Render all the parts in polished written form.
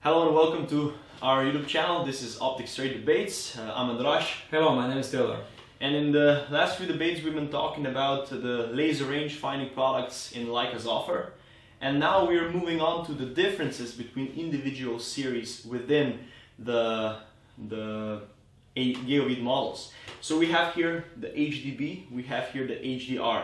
Hello and welcome to our YouTube channel. This is Optics Trade Debates. I'm Andrash. Hello, my name is Taylor. And in the last few debates we've been talking about the laser range finding products in Leica's offer. And now we're moving on to the differences between individual series within the Geovid models. So we have here the HDB, we have here the HDR.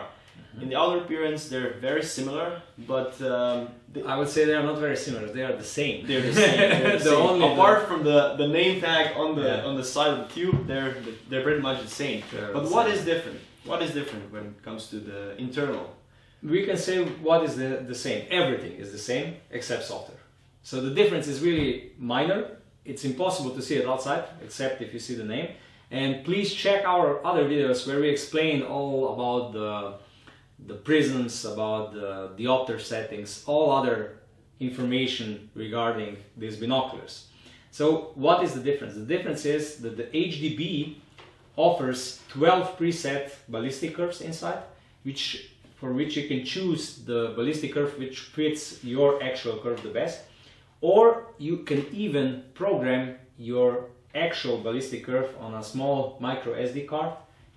In the outer appearance, they're very similar, but I would say they are not very similar. They are the same. They're the same. They're the same. Apart from the name tag on the side of the tube, they're pretty much the same. But what is different? What is different when it comes to the internal? We can say what is the same. Everything is the same except software. So the difference is really minor. It's impossible to see it outside except if you see the name. And please check our other videos where we explain all about the prisms, about the diopter settings, all other information regarding these binoculars. So what is the difference? The difference is that the HDB offers 12 preset ballistic curves inside, for which you can choose the ballistic curve which fits your actual curve the best, or you can even program your actual ballistic curve on a small micro SD card.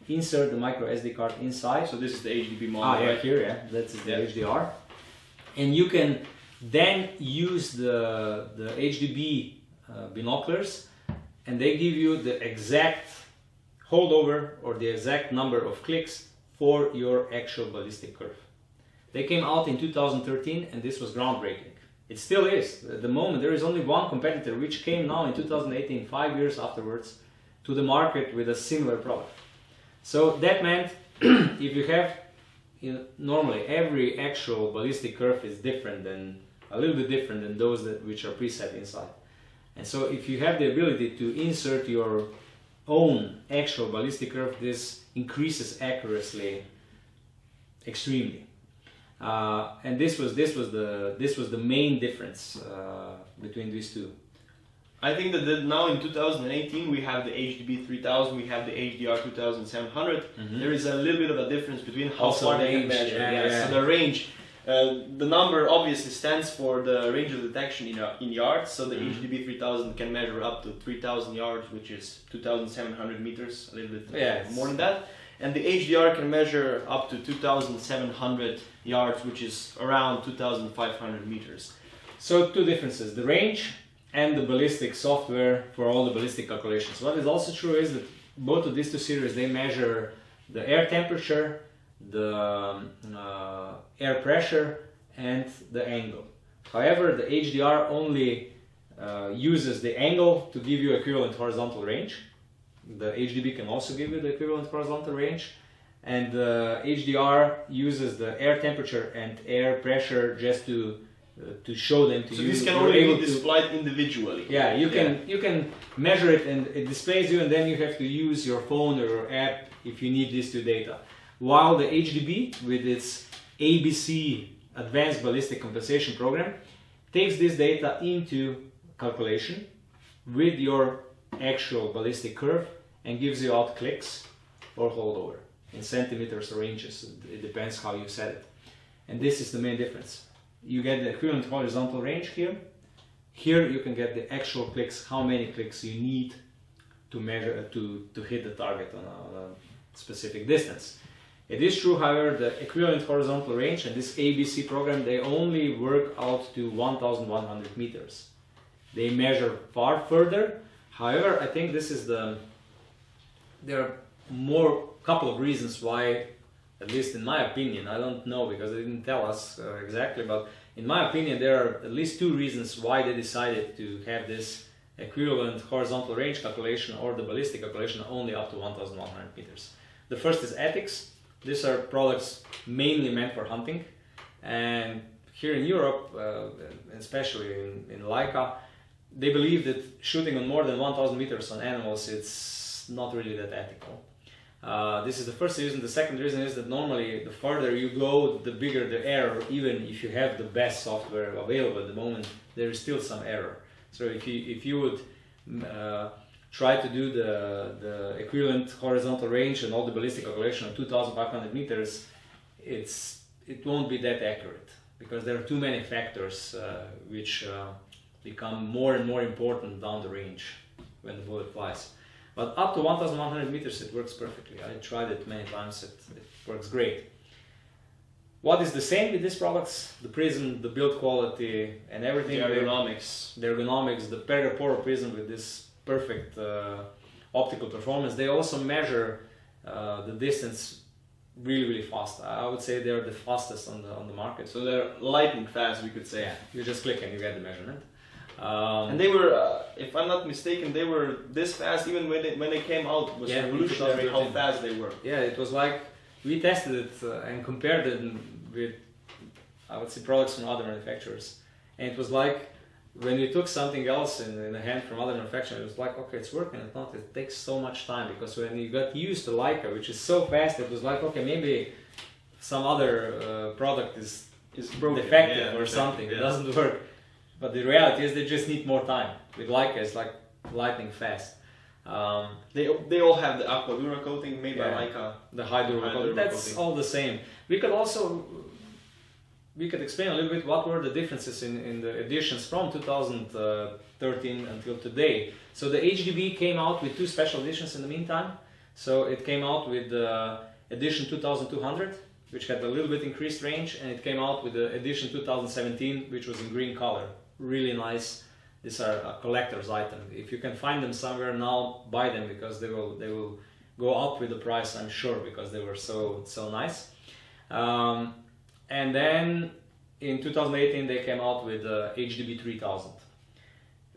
Insert the micro SD card inside. So this is the HDB model, right here, that's the HDR. And you can then use the HDB binoculars, and they give you the exact holdover or the exact number of clicks for your actual ballistic curve. They came out in 2013 and this was groundbreaking. It still is. At the moment there is only one competitor which came now in 2018, 5 years afterwards, to the market with a similar product. So that meant if you have, normally every actual ballistic curve is different than, a little bit different than those which are preset inside. And so if you have the ability to insert your own actual ballistic curve, this increases accuracy extremely. And this was the main difference between these two. I think that now in 2018 we have the HDB 3000, we have the HDR 2700. There is a little bit of a difference between how far they can measure. So the range, the number obviously stands for the range of detection in yards. So the HDB 3000 can measure up to 3000 yards, which is 2700 meters, a little bit more than that. And the HDR can measure up to 2700 yards, which is around 2500 meters. So two differences, the range and the ballistic software for all the ballistic calculations. What is also true is that both of these two series, they measure the air temperature, the air pressure, and the angle. However, the HDR only uses the angle to give you equivalent horizontal range. The HDB can also give you the equivalent horizontal range, and the HDR uses the air temperature and air pressure just to show them to you. So this can only be displayed individually. Yeah, you can measure it and it displays you, and then you have to use your phone or your app if you need these two data. While the HDB with its ABC Advanced Ballistic Compensation Program takes this data into calculation with your actual ballistic curve and gives you out clicks or holdover in centimeters or inches. It depends how you set it. And this is the main difference. You get the equivalent horizontal range here. Here you can get the actual clicks, how many clicks you need to measure to hit the target on a specific distance. It is true, however, the equivalent horizontal range and this ABC program, they only work out to 1100 meters. They measure far further. However, I think this is there are couple of reasons why, at least in my opinion, I don't know because they didn't tell us exactly, but in my opinion there are at least two reasons why they decided to have this equivalent horizontal range calculation or the ballistic calculation only up to 1100 meters. The first is ethics. These are products mainly meant for hunting, and here in Europe, especially in Leica, they believe that shooting on more than 1000 meters on animals, it's not really that ethical. This is the first reason. The second reason is that normally the farther you go, the bigger the error. Even if you have the best software available at the moment, there is still some error. So if you would try to do the equivalent horizontal range and all the ballistic calculation of 2500 meters, it won't be that accurate because there are too many factors which become more and more important down the range when the bullet flies. But up to 1100 meters it works perfectly. I tried it many times, it works great. What is the same with these products? The prism, the build quality and everything. The ergonomics. The ergonomics, the Periporo prism with this perfect optical performance. They also measure the distance really fast. I would say they're the fastest on the market. So they're lightning fast, we could say. Yeah, you just click and you get the measurement. And they were, if I'm not mistaken, they were this fast even when they came out. It was revolutionary how fast they were. Yeah, it was like, we tested it and compared it with, I would say, products from other manufacturers. And it was like, when you took something else in the hand from other manufacturers, it was like, okay, it's working, it's not, it takes so much time. Because when you got used to Leica, which is so fast, it was like, okay, maybe some other product is broken, defective or something, it doesn't work. But the reality is they just need more time. With Leica, it's like lightning fast. They all have the aqua dura coating made by Leica. The high dura coating. That's all the same. We could explain a little bit what were the differences in the editions from 2013 until today. So the HDB came out with 2 special editions in the meantime. So it came out with the edition 2200, which had a little bit increased range, and it came out with the edition 2017, which was in green color. Really nice. These are a collector's item. If you can find them somewhere now, buy them, because they will go up with the price, I'm sure, because they were so nice. And then in 2018 they came out with the HDB 3000.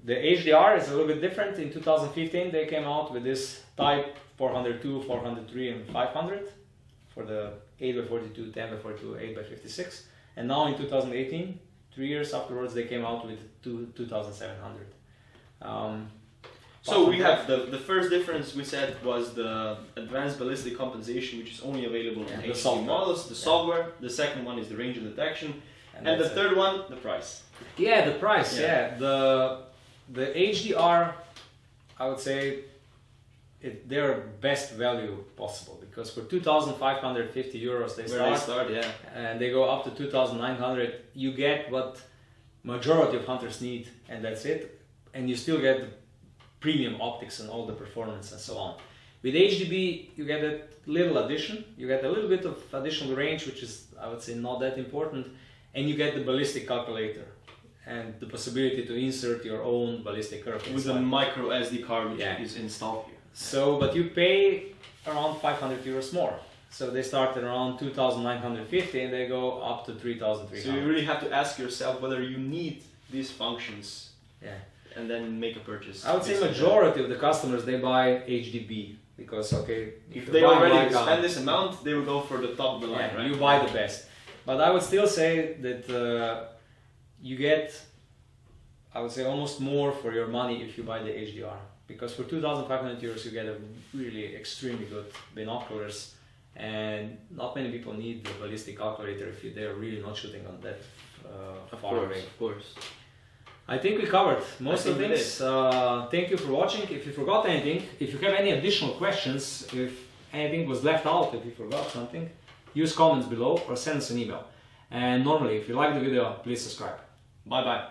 The HDR is a little bit different. In 2015 they came out with this type 402, 403 and 500 for the 8x42, 10x42, 8x56. And now in 2018, 3 years afterwards, they came out with 2700. So we have the first difference we said was the advanced ballistic compensation, which is only available in HDB models, the software. The second one is the range of detection, and the third one, the price. Yeah, the price. Yeah, the HDR, I would say, they're best value possible, because for 2,550 euros they start, and they go up to 2,900. You get what majority of hunters need, and that's it. And you still get the premium optics and all the performance and so on. With HDB, you get a little addition. You get a little bit of additional range, which is, I would say, not that important, and you get the ballistic calculator and the possibility to insert your own ballistic curve with a micro SD card, which is installed here. So, but you pay around 500 euros more. So they start at around 2,950 and they go up to 3,300. So you really have to ask yourself whether you need these functions, and then make a purchase. I would say majority of the customers, they buy HDB, because if they already spend this amount, they will go for the top of the line, right? You buy the best. But I would still say that you get, I would say, almost more for your money if you buy the HDR. Because for 2,500 euros you get a really extremely good binoculars, and not many people need the ballistic calculator if they're really not shooting on that far away. Of course. I think we covered most of the things. Thank you for watching. If you forgot anything, if you have any additional questions, if anything was left out, if you forgot something, use comments below or send us an email. And normally, if you like the video, please subscribe. Bye bye.